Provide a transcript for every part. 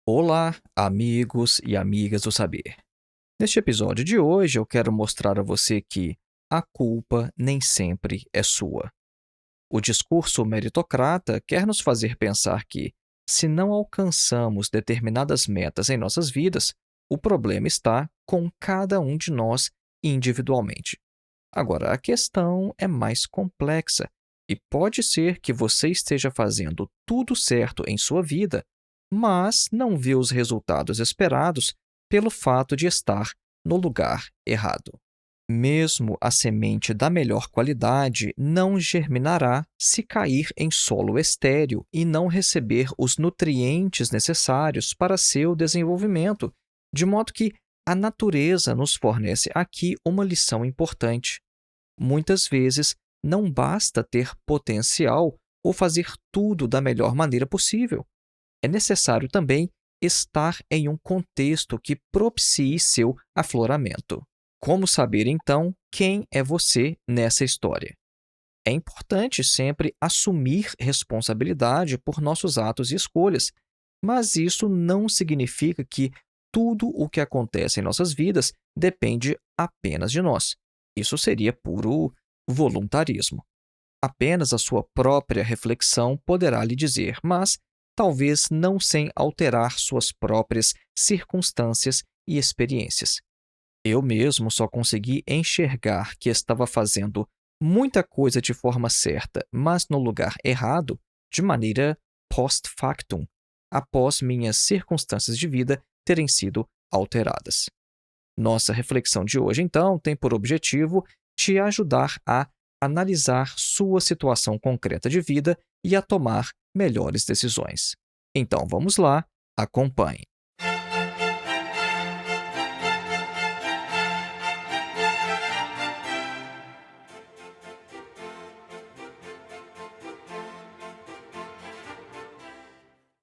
Olá, amigos e amigas do saber. Neste episódio de hoje, eu quero mostrar a você que a culpa nem sempre é sua. O discurso meritocrata quer nos fazer pensar que, se não alcançamos determinadas metas em nossas vidas, o problema está com cada um de nós individualmente. Agora, a questão é mais complexa e pode ser que você esteja fazendo tudo certo em sua vida, mas não vê os resultados esperados pelo fato de estar no lugar errado. Mesmo a semente da melhor qualidade não germinará se cair em solo estéril e não receber os nutrientes necessários para seu desenvolvimento, de modo que a natureza nos fornece aqui uma lição importante. Muitas vezes, não basta ter potencial ou fazer tudo da melhor maneira possível. É necessário também estar em um contexto que propicie seu afloramento. Como saber, então, quem é você nessa história? É importante sempre assumir responsabilidade por nossos atos e escolhas, mas isso não significa que tudo o que acontece em nossas vidas depende apenas de nós. Isso seria puro voluntarismo. Apenas a sua própria reflexão poderá lhe dizer, mas talvez não sem alterar suas próprias circunstâncias e experiências. Eu mesmo só consegui enxergar que estava fazendo muita coisa de forma certa, mas no lugar errado, de maneira post-factum, após minhas circunstâncias de vida terem sido alteradas. Nossa reflexão de hoje, então, tem por objetivo te ajudar a analisar sua situação concreta de vida e a tomar melhores decisões. Então, vamos lá, acompanhe.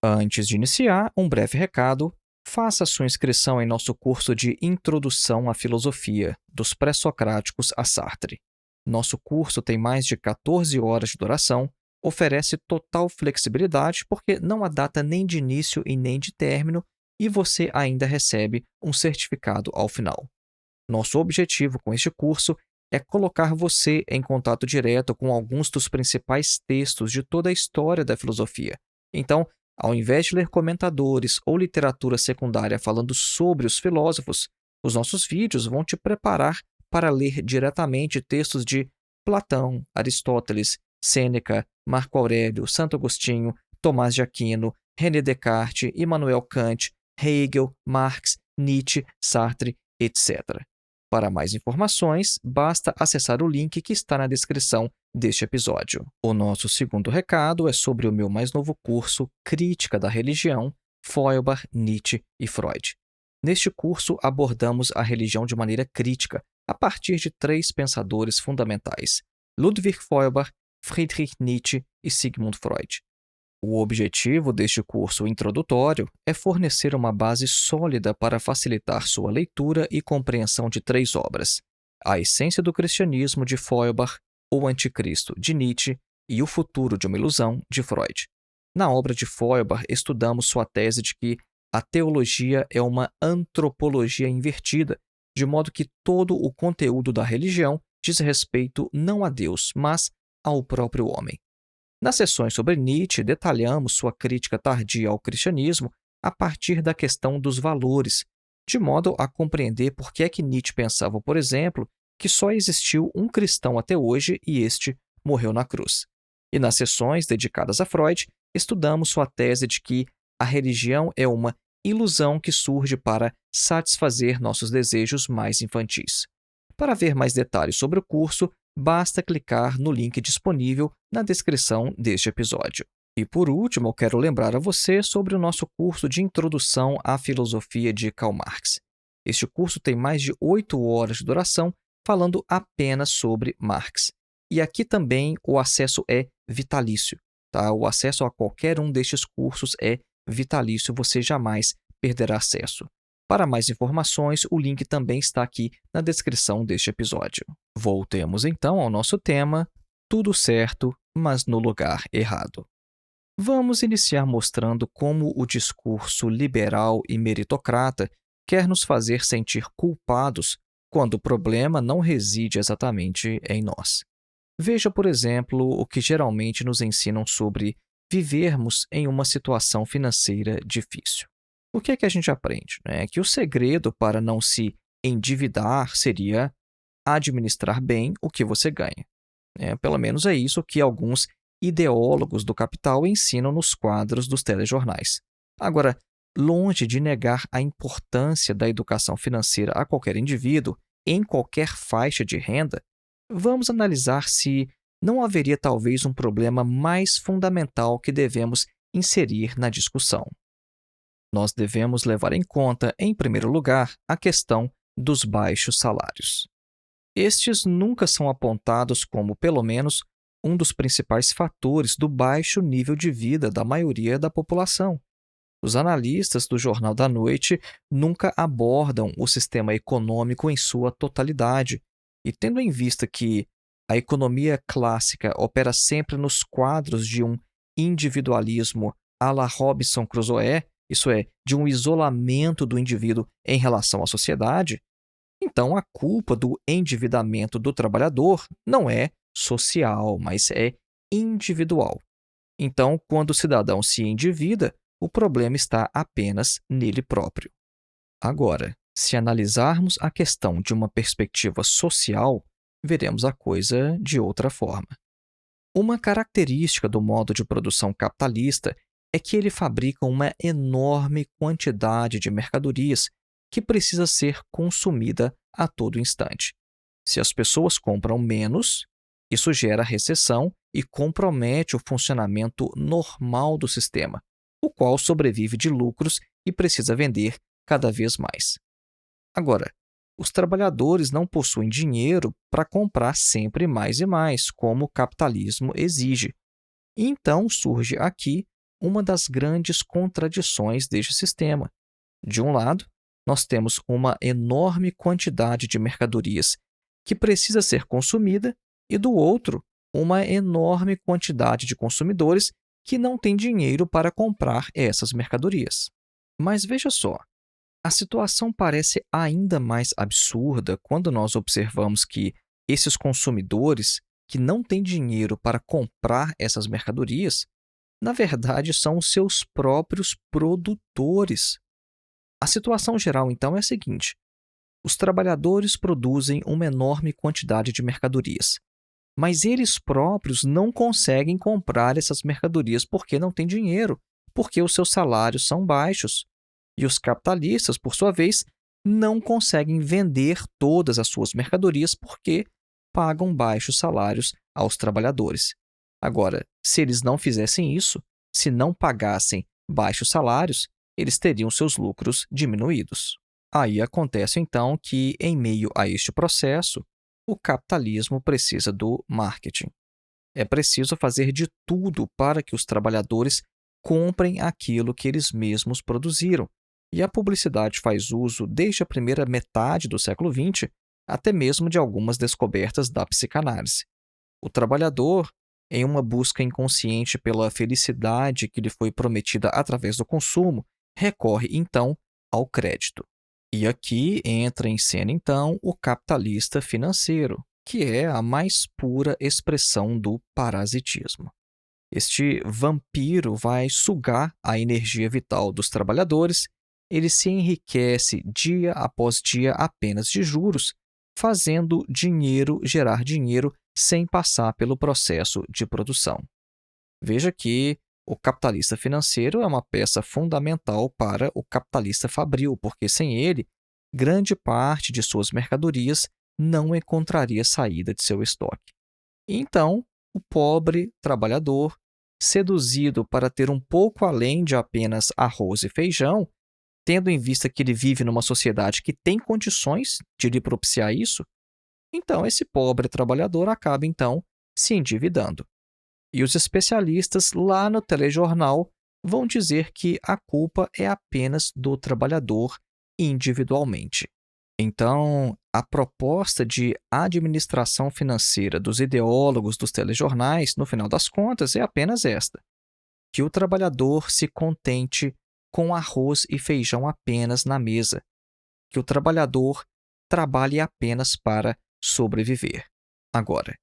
Antes de iniciar, um breve recado. Faça sua inscrição em nosso curso de Introdução à Filosofia, dos Pré-Socráticos a Sartre. Nosso curso tem mais de 14 horas de duração, oferece total flexibilidade porque não há data nem de início e nem de término e você ainda recebe um certificado ao final. Nosso objetivo com este curso é colocar você em contato direto com alguns dos principais textos de toda a história da filosofia. Então, ao invés de ler comentadores ou literatura secundária falando sobre os filósofos, os nossos vídeos vão te preparar para ler diretamente textos de Platão, Aristóteles, Sêneca, Marco Aurélio, Santo Agostinho, Tomás de Aquino, René Descartes, Immanuel Kant, Hegel, Marx, Nietzsche, Sartre, etc. Para mais informações, basta acessar o link que está na descrição deste episódio. O nosso segundo recado é sobre o meu mais novo curso Crítica da Religião, Feuerbach, Nietzsche e Freud. Neste curso, abordamos a religião de maneira crítica, a partir de 3 pensadores fundamentais: Ludwig Feuerbach, Friedrich Nietzsche e Sigmund Freud. O objetivo deste curso introdutório é fornecer uma base sólida para facilitar sua leitura e compreensão de 3 obras: A Essência do Cristianismo, de Feuerbach, O Anticristo, de Nietzsche e O Futuro de uma Ilusão, de Freud. Na obra de Feuerbach, estudamos sua tese de que a teologia é uma antropologia invertida, de modo que todo o conteúdo da religião diz respeito não a Deus, mas ao próprio homem. Nas sessões sobre Nietzsche, detalhamos sua crítica tardia ao cristianismo a partir da questão dos valores, de modo a compreender por que é que Nietzsche pensava, por exemplo, que só existiu um cristão até hoje e este morreu na cruz. E nas sessões dedicadas a Freud, estudamos sua tese de que a religião é uma ilusão que surge para satisfazer nossos desejos mais infantis. Para ver mais detalhes sobre o curso, basta clicar no link disponível na descrição deste episódio. E por último, eu quero lembrar a você sobre o nosso curso de Introdução à Filosofia de Karl Marx. Este curso tem mais de 8 horas de duração, falando apenas sobre Marx. E aqui também o acesso é vitalício. Tá? O acesso a qualquer um destes cursos é vitalício, você jamais perderá acesso. Para mais informações, o link também está aqui na descrição deste episódio. Voltemos então ao nosso tema: tudo certo, mas no lugar errado. Vamos iniciar mostrando como o discurso liberal e meritocrata quer nos fazer sentir culpados quando o problema não reside exatamente em nós. Veja, por exemplo, o que geralmente nos ensinam sobre vivermos em uma situação financeira difícil. O que é que a gente aprende? É que o segredo para não se endividar seria administrar bem o que você ganha. Pelo menos é isso que alguns ideólogos do capital ensinam nos quadros dos telejornais. Agora, longe de negar a importância da educação financeira a qualquer indivíduo, em qualquer faixa de renda, vamos analisar se não haveria talvez um problema mais fundamental que devemos inserir na discussão. Nós devemos levar em conta, em primeiro lugar, a questão dos baixos salários. Estes nunca são apontados como, pelo menos, um dos principais fatores do baixo nível de vida da maioria da população. Os analistas do Jornal da Noite nunca abordam o sistema econômico em sua totalidade, e tendo em vista que a economia clássica opera sempre nos quadros de um individualismo à la Robinson Crusoe, isso é, de um isolamento do indivíduo em relação à sociedade, então a culpa do endividamento do trabalhador não é social, mas é individual. Então, quando o cidadão se endivida, o problema está apenas nele próprio. Agora, se analisarmos a questão de uma perspectiva social, veremos a coisa de outra forma. Uma característica do modo de produção capitalista é que ele fabrica uma enorme quantidade de mercadorias que precisa ser consumida a todo instante. Se as pessoas compram menos, isso gera recessão e compromete o funcionamento normal do sistema, o qual sobrevive de lucros e precisa vender cada vez mais. Agora, os trabalhadores não possuem dinheiro para comprar sempre mais e mais, como o capitalismo exige. E então surge aqui uma das grandes contradições deste sistema. De um lado, nós temos uma enorme quantidade de mercadorias que precisa ser consumida, e do outro, uma enorme quantidade de consumidores que não têm dinheiro para comprar essas mercadorias. Mas veja só, a situação parece ainda mais absurda quando nós observamos que esses consumidores que não têm dinheiro para comprar essas mercadorias, na verdade, são os seus próprios produtores. A situação geral, então, é a seguinte: os trabalhadores produzem uma enorme quantidade de mercadorias, mas eles próprios não conseguem comprar essas mercadorias porque não têm dinheiro, porque os seus salários são baixos. E os capitalistas, por sua vez, não conseguem vender todas as suas mercadorias porque pagam baixos salários aos trabalhadores. Agora, se eles não fizessem isso, se não pagassem baixos salários, eles teriam seus lucros diminuídos. Aí acontece então que, em meio a este processo, o capitalismo precisa do marketing. É preciso fazer de tudo para que os trabalhadores comprem aquilo que eles mesmos produziram. E a publicidade faz uso, desde a primeira metade do século XX, até mesmo de algumas descobertas da psicanálise. O trabalhador, em uma busca inconsciente pela felicidade que lhe foi prometida através do consumo, recorre então ao crédito. E aqui entra em cena então o capitalista financeiro, que é a mais pura expressão do parasitismo. Este vampiro vai sugar a energia vital dos trabalhadores, ele se enriquece dia após dia apenas de juros, fazendo dinheiro gerar dinheiro sem passar pelo processo de produção. Veja que o capitalista financeiro é uma peça fundamental para o capitalista fabril, porque sem ele, grande parte de suas mercadorias não encontraria saída de seu estoque. Então, o pobre trabalhador, seduzido para ter um pouco além de apenas arroz e feijão, tendo em vista que ele vive numa sociedade que tem condições de lhe propiciar isso, então esse pobre trabalhador acaba então se endividando. E os especialistas lá no telejornal vão dizer que a culpa é apenas do trabalhador individualmente. Então, a proposta de administração financeira dos ideólogos dos telejornais, no final das contas, é apenas esta: que o trabalhador se contente com arroz e feijão apenas na mesa, que o trabalhador trabalhe apenas para sobreviver. Agora,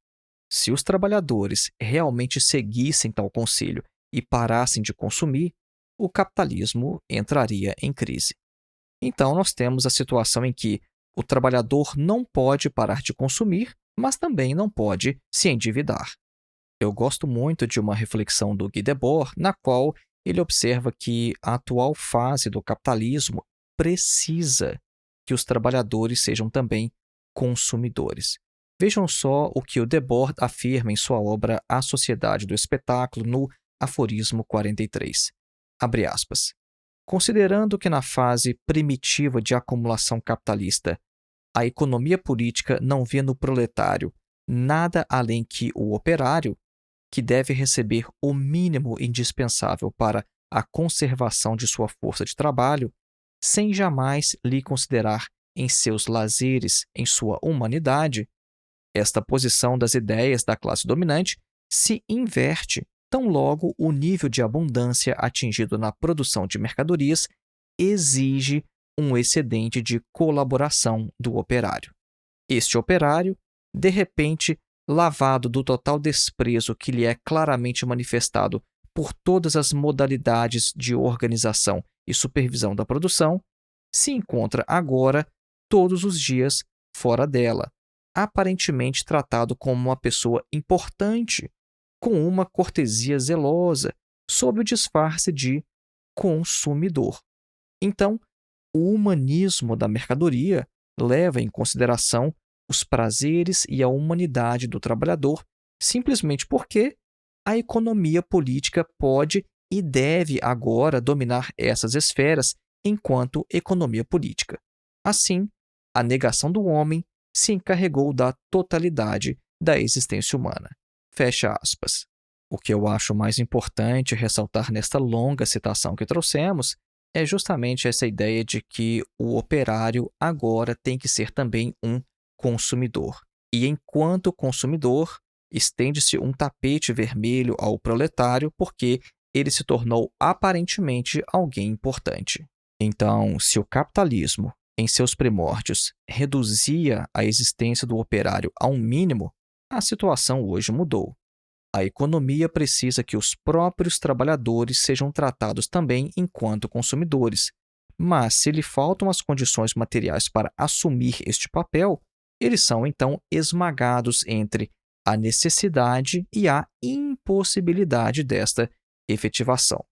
se os trabalhadores realmente seguissem tal conselho e parassem de consumir, o capitalismo entraria em crise. Então, nós temos a situação em que o trabalhador não pode parar de consumir, mas também não pode se endividar. Eu gosto muito de uma reflexão do Guy Debord, na qual ele observa que a atual fase do capitalismo precisa que os trabalhadores sejam também consumidores. Vejam só o que o Debord afirma em sua obra A Sociedade do Espetáculo, no aforismo 43. Abre aspas. Considerando que na fase primitiva de acumulação capitalista, a economia política não vê no proletário nada além que o operário, que deve receber o mínimo indispensável para a conservação de sua força de trabalho, sem jamais lhe considerar em seus lazeres, em sua humanidade, esta posição das ideias da classe dominante se inverte tão logo o nível de abundância atingido na produção de mercadorias exige um excedente de colaboração do operário. Este operário, de repente, lavado do total desprezo que lhe é claramente manifestado por todas as modalidades de organização e supervisão da produção, se encontra agora, todos os dias, fora dela, aparentemente tratado como uma pessoa importante, com uma cortesia zelosa, sob o disfarce de consumidor. Então, o humanismo da mercadoria leva em consideração os prazeres e a humanidade do trabalhador, simplesmente porque a economia política pode e deve agora dominar essas esferas enquanto economia política. Assim, a negação do homem se encarregou da totalidade da existência humana. Fecha aspas. O que eu acho mais importante ressaltar nesta longa citação que trouxemos é justamente essa ideia de que o operário agora tem que ser também um consumidor. E enquanto consumidor, estende-se um tapete vermelho ao proletário porque ele se tornou aparentemente alguém importante. Então, se o capitalismo, em seus primórdios, reduzia a existência do operário a um mínimo, a situação hoje mudou. A economia precisa que os próprios trabalhadores sejam tratados também enquanto consumidores, mas se lhe faltam as condições materiais para assumir este papel, eles são então esmagados entre a necessidade e a impossibilidade desta efetivação.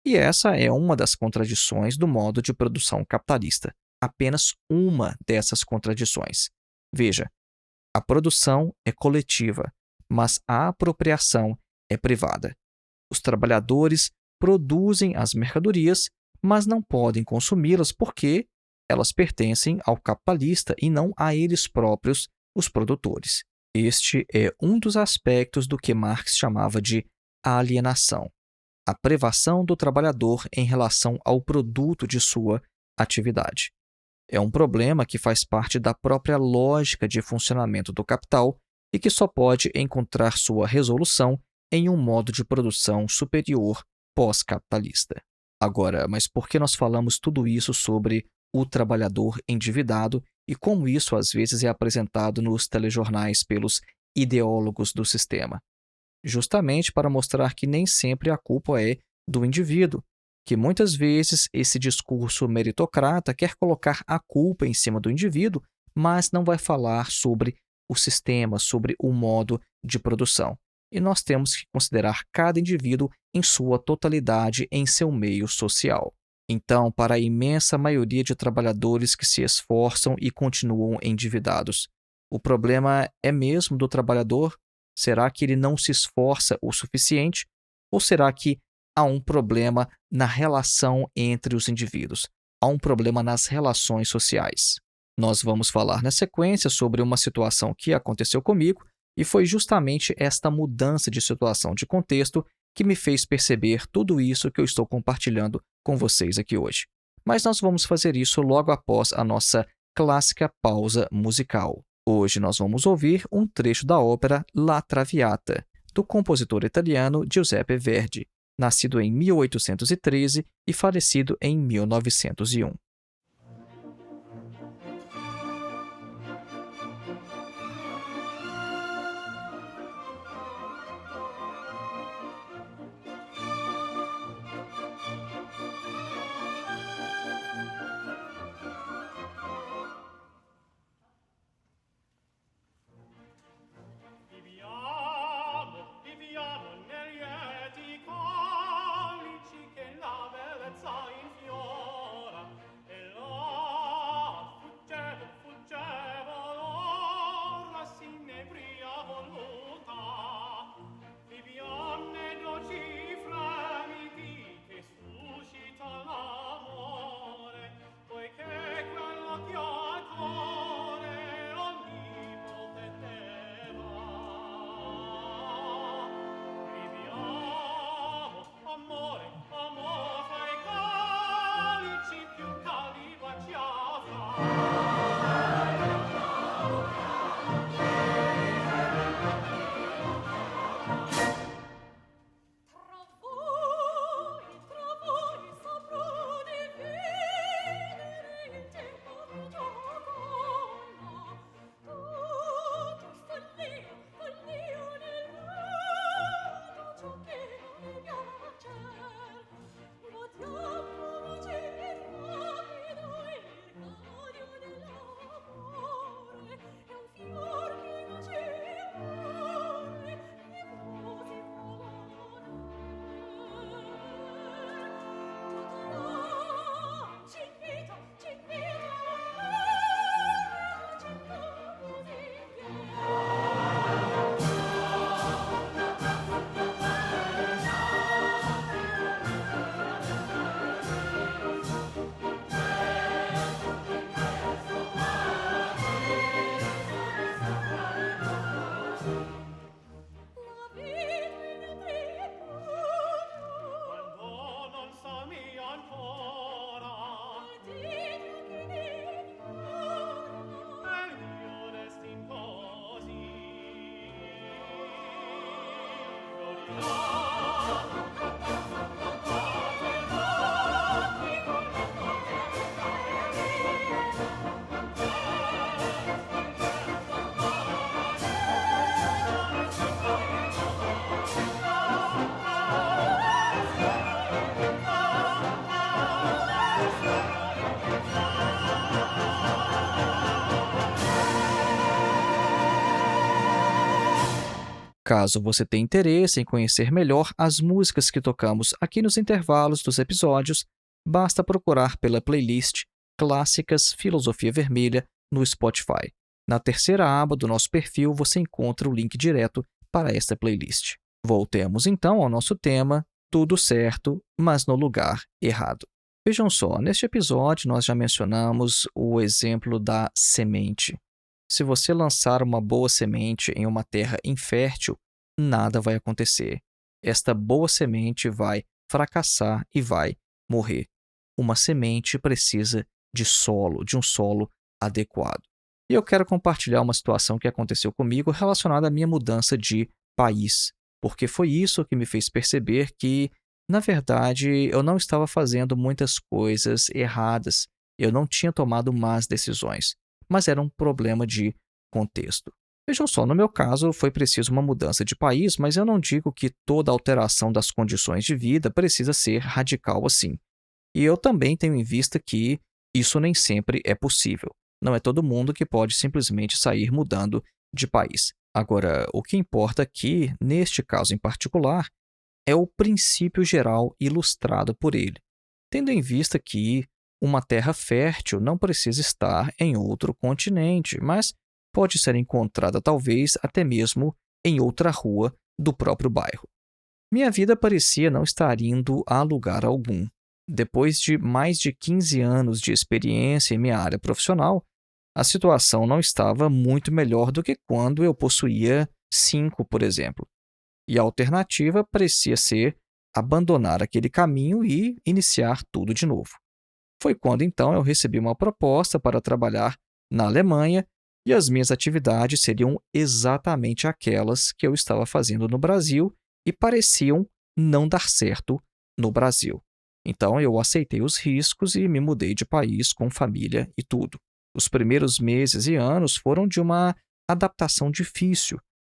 E essa é uma das contradições do modo de produção capitalista. Apenas uma dessas contradições. Veja, a produção é coletiva, mas a apropriação é privada. Os trabalhadores produzem as mercadorias, mas não podem consumi-las porque elas pertencem ao capitalista e não a eles próprios, os produtores. Este é um dos aspectos do que Marx chamava de alienação, a privação do trabalhador em relação ao produto de sua atividade. É um problema que faz parte da própria lógica de funcionamento do capital e que só pode encontrar sua resolução em um modo de produção superior pós-capitalista. Agora, mas por que nós falamos tudo isso sobre o trabalhador endividado e como isso às vezes é apresentado nos telejornais pelos ideólogos do sistema? Justamente para mostrar que nem sempre a culpa é do indivíduo, que muitas vezes esse discurso meritocrata quer colocar a culpa em cima do indivíduo, mas não vai falar sobre o sistema, sobre o modo de produção. E nós temos que considerar cada indivíduo em sua totalidade em seu meio social. Então, para a imensa maioria de trabalhadores que se esforçam e continuam endividados, o problema é mesmo do trabalhador? Será que ele não se esforça o suficiente? Ou será que há um problema na relação entre os indivíduos? Há um problema nas relações sociais? Nós vamos falar na sequência sobre uma situação que aconteceu comigo e foi justamente esta mudança de situação de contexto que me fez perceber tudo isso que eu estou compartilhando com vocês aqui hoje. Mas nós vamos fazer isso logo após a nossa clássica pausa musical. Hoje nós vamos ouvir um trecho da ópera La Traviata, do compositor italiano Giuseppe Verdi. nascido em 1813 e falecido em 1901. Viviamo nei lieti colici che la bellezza infiora e là fuggevo l'ora s'inebria voluta viviam nei dolci fremiti che suscita l'amore poiché quello che al cuore ogni poteva viviamo amore fra i calici più caldi baciata tra voi saprò dividere il tempo di gioco tutto follia nel mondo ciò che non mi piace votiamo rapido il cavallo dell'amore è un fior che non ci muore e così ci invita la vita in quando non sami ancora Dio che ne ignora il mio destin così Caso você tenha interesse em conhecer melhor as músicas que tocamos aqui nos intervalos dos episódios, basta procurar pela playlist Clássicas Filosofia Vermelha no Spotify. Na terceira aba do nosso perfil você encontra o link direto para esta playlist. Voltemos então ao nosso tema, tudo certo, mas no lugar errado. Vejam só, neste episódio nós já mencionamos o exemplo da semente. Se você lançar uma boa semente em uma terra infértil, nada vai acontecer. Esta boa semente vai fracassar e vai morrer. Uma semente precisa de solo, de um solo adequado. E eu quero compartilhar uma situação que aconteceu comigo relacionada à minha mudança de país, porque foi isso que me fez perceber que, na verdade, eu não estava fazendo muitas coisas erradas, eu não tinha tomado más decisões, mas era um problema de contexto. Vejam só, no meu caso, foi preciso uma mudança de país, mas eu não digo que toda alteração das condições de vida precisa ser radical assim. E eu também tenho em vista que isso nem sempre é possível. Não é todo mundo que pode simplesmente sair mudando de país. Agora, o que importa aqui, neste caso em particular, é o princípio geral ilustrado por ele, tendo em vista que uma terra fértil não precisa estar em outro continente, mas pode ser encontrada talvez até mesmo em outra rua do próprio bairro. Minha vida parecia não estar indo a lugar algum. Depois de mais de 15 anos de experiência em minha área profissional, a situação não estava muito melhor do que quando eu possuía 5, por exemplo. E a alternativa parecia ser abandonar aquele caminho e iniciar tudo de novo. Foi quando então eu recebi uma proposta para trabalhar na Alemanha e as minhas atividades seriam exatamente aquelas que eu estava fazendo no Brasil e pareciam não dar certo no Brasil. Então eu aceitei os riscos e me mudei de país com família e tudo. Os primeiros meses e anos foram de uma adaptação difícil,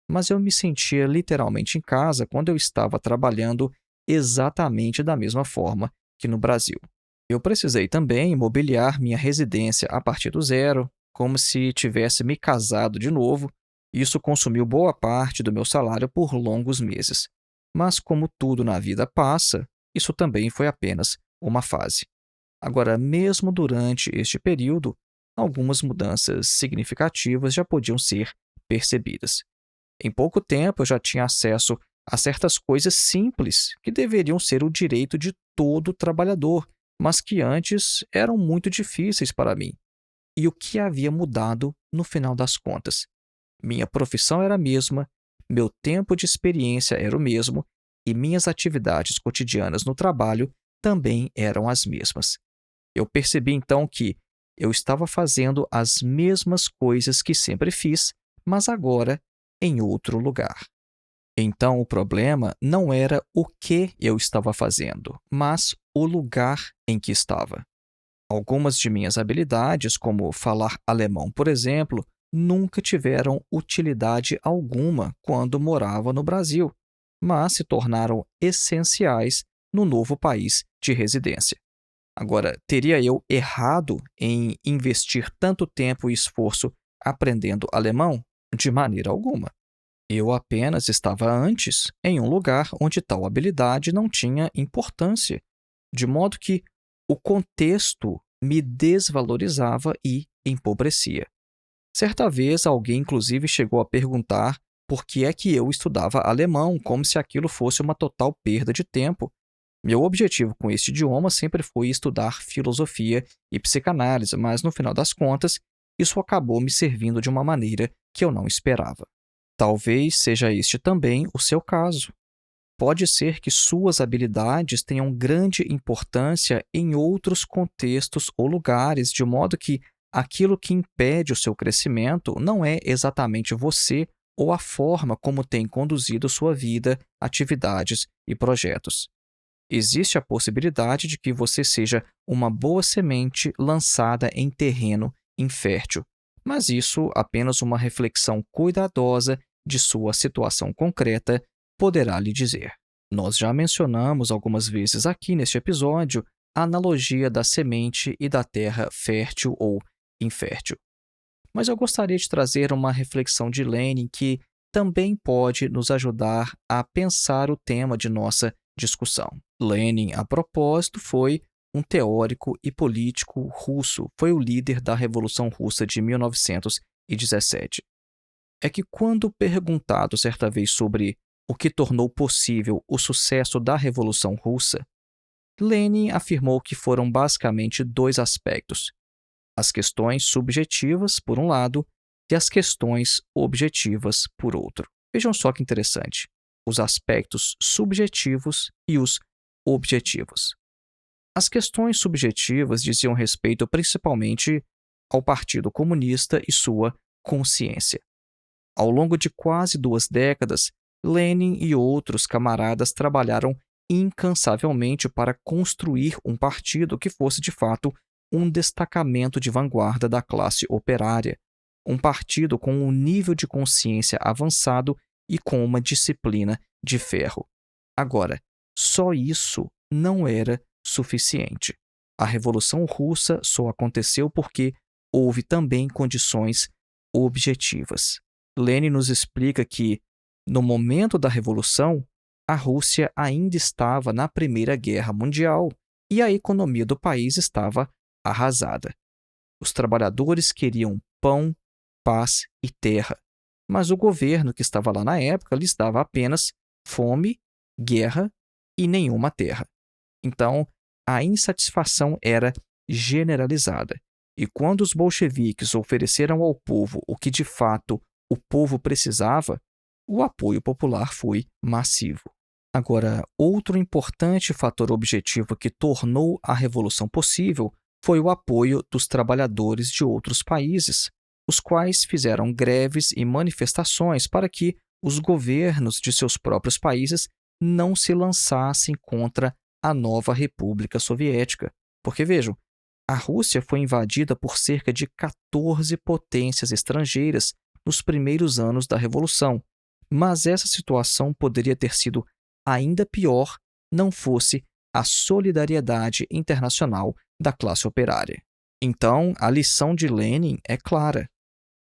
mas eu me sentia literalmente em casa quando eu estava trabalhando exatamente da mesma forma que no Brasil. Eu precisei também mobiliar minha residência a partir do zero, como se tivesse me casado de novo. Isso consumiu boa parte do meu salário por longos meses. Mas, como tudo na vida passa, isso também foi apenas uma fase. Agora, mesmo durante este período, algumas mudanças significativas já podiam ser percebidas. Em pouco tempo, eu já tinha acesso a certas coisas simples que deveriam ser o direito de todo trabalhador, mas que antes eram muito difíceis para mim. E o que havia mudado no final das contas? Minha profissão era a mesma, meu tempo de experiência era o mesmo e minhas atividades cotidianas no trabalho também eram as mesmas. Eu percebi então que eu estava fazendo as mesmas coisas que sempre fiz, mas agora em outro lugar. Então o problema não era o que eu estava fazendo, mas o lugar em que estava. Algumas de minhas habilidades, como falar alemão, por exemplo, nunca tiveram utilidade alguma quando morava no Brasil, mas se tornaram essenciais no novo país de residência. Agora, teria eu errado em investir tanto tempo e esforço aprendendo alemão? De maneira alguma. Eu apenas estava antes em um lugar onde tal habilidade não tinha importância, de modo que o contexto me desvalorizava e empobrecia. Certa vez, alguém inclusive chegou a perguntar por que é que eu estudava alemão, como se aquilo fosse uma total perda de tempo. Meu objetivo com este idioma sempre foi estudar filosofia e psicanálise, mas no final das contas, isso acabou me servindo de uma maneira que eu não esperava. Talvez seja este também o seu caso. Pode ser que suas habilidades tenham grande importância em outros contextos ou lugares, de modo que aquilo que impede o seu crescimento não é exatamente você ou a forma como tem conduzido sua vida, atividades e projetos. Existe a possibilidade de que você seja uma boa semente lançada em terreno infértil, mas isso, apenas uma reflexão cuidadosa de sua situação concreta, poderá lhe dizer. Nós já mencionamos algumas vezes aqui neste episódio a analogia da semente e da terra fértil ou infértil. Mas eu gostaria de trazer uma reflexão de Lenin que também pode nos ajudar a pensar o tema de nossa discussão. Lenin, a propósito, foi um teórico e político russo, foi o líder da Revolução Russa de 1917. É que quando perguntado certa vez sobre o que tornou possível o sucesso da Revolução Russa, Lenin afirmou que foram basicamente dois aspectos: as questões subjetivas, por um lado, e as questões objetivas, por outro. Vejam só que interessante: os aspectos subjetivos e os objetivos. As questões subjetivas diziam respeito principalmente ao Partido Comunista e sua consciência. Ao longo de quase 2 décadas, Lenin e outros camaradas trabalharam incansavelmente para construir um partido que fosse de fato um destacamento de vanguarda da classe operária, um partido com um nível de consciência avançado e com uma disciplina de ferro. Agora, só isso não era suficiente. A Revolução Russa só aconteceu porque houve também condições objetivas. Lenin nos explica que, no momento da Revolução, a Rússia ainda estava na Primeira Guerra Mundial e a economia do país estava arrasada. Os trabalhadores queriam pão, paz e terra, mas o governo que estava lá na época lhes dava apenas fome, guerra e nenhuma terra. Então, a insatisfação era generalizada. E quando os bolcheviques ofereceram ao povo o que de fato o povo precisava, o apoio popular foi massivo. Agora, outro importante fator objetivo que tornou a revolução possível foi o apoio dos trabalhadores de outros países, os quais fizeram greves e manifestações para que os governos de seus próprios países não se lançassem contra a nova República Soviética. Porque, vejam, a Rússia foi invadida por cerca de 14 potências estrangeiras nos primeiros anos da Revolução, mas essa situação poderia ter sido ainda pior não fosse a solidariedade internacional da classe operária. Então, a lição de Lenin é clara.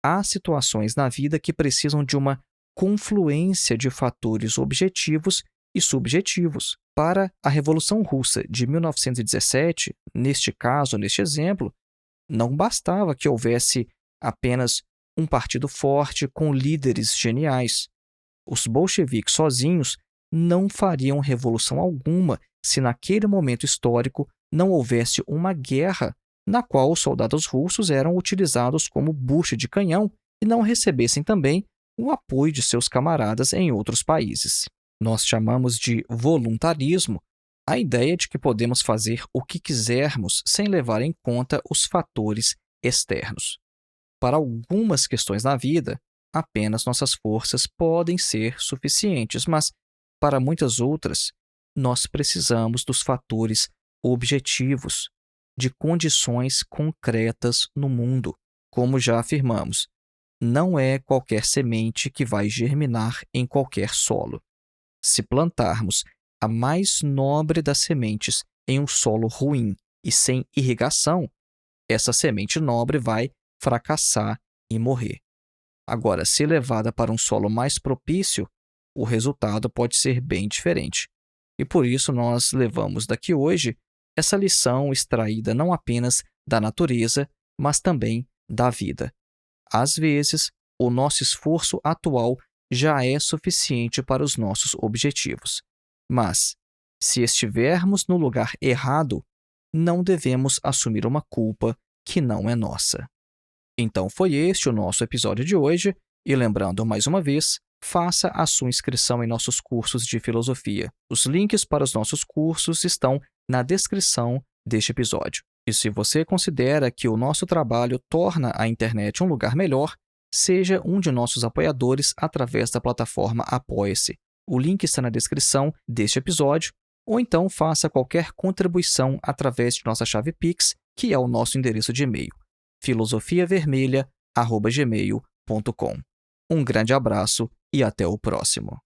Há situações na vida que precisam de uma confluência de fatores objetivos e subjetivos. Para a Revolução Russa de 1917, neste caso, neste exemplo, não bastava que houvesse apenas um partido forte com líderes geniais. Os bolcheviques sozinhos não fariam revolução alguma se naquele momento histórico não houvesse uma guerra na qual os soldados russos eram utilizados como bucha de canhão e não recebessem também o apoio de seus camaradas em outros países. Nós chamamos de voluntarismo a ideia de que podemos fazer o que quisermos sem levar em conta os fatores externos. Para algumas questões na vida, apenas nossas forças podem ser suficientes, mas para muitas outras, nós precisamos dos fatores objetivos, de condições concretas no mundo. Como já afirmamos, não é qualquer semente que vai germinar em qualquer solo. Se plantarmos a mais nobre das sementes em um solo ruim e sem irrigação, essa semente nobre vai fracassar e morrer. Agora, se levada para um solo mais propício, o resultado pode ser bem diferente. E por isso nós levamos daqui hoje essa lição extraída não apenas da natureza, mas também da vida. Às vezes, o nosso esforço atual já é suficiente para os nossos objetivos. Mas, se estivermos no lugar errado, não devemos assumir uma culpa que não é nossa. Então foi este o nosso episódio de hoje, e lembrando mais uma vez, faça a sua inscrição em nossos cursos de filosofia. Os links para os nossos cursos estão na descrição deste episódio. E se você considera que o nosso trabalho torna a internet um lugar melhor, seja um de nossos apoiadores através da plataforma Apoia-se. O link está na descrição deste episódio, ou então faça qualquer contribuição através de nossa chave Pix, que é o nosso endereço de e-mail, filosofiavermelha@gmail.com. Um grande abraço e até o próximo.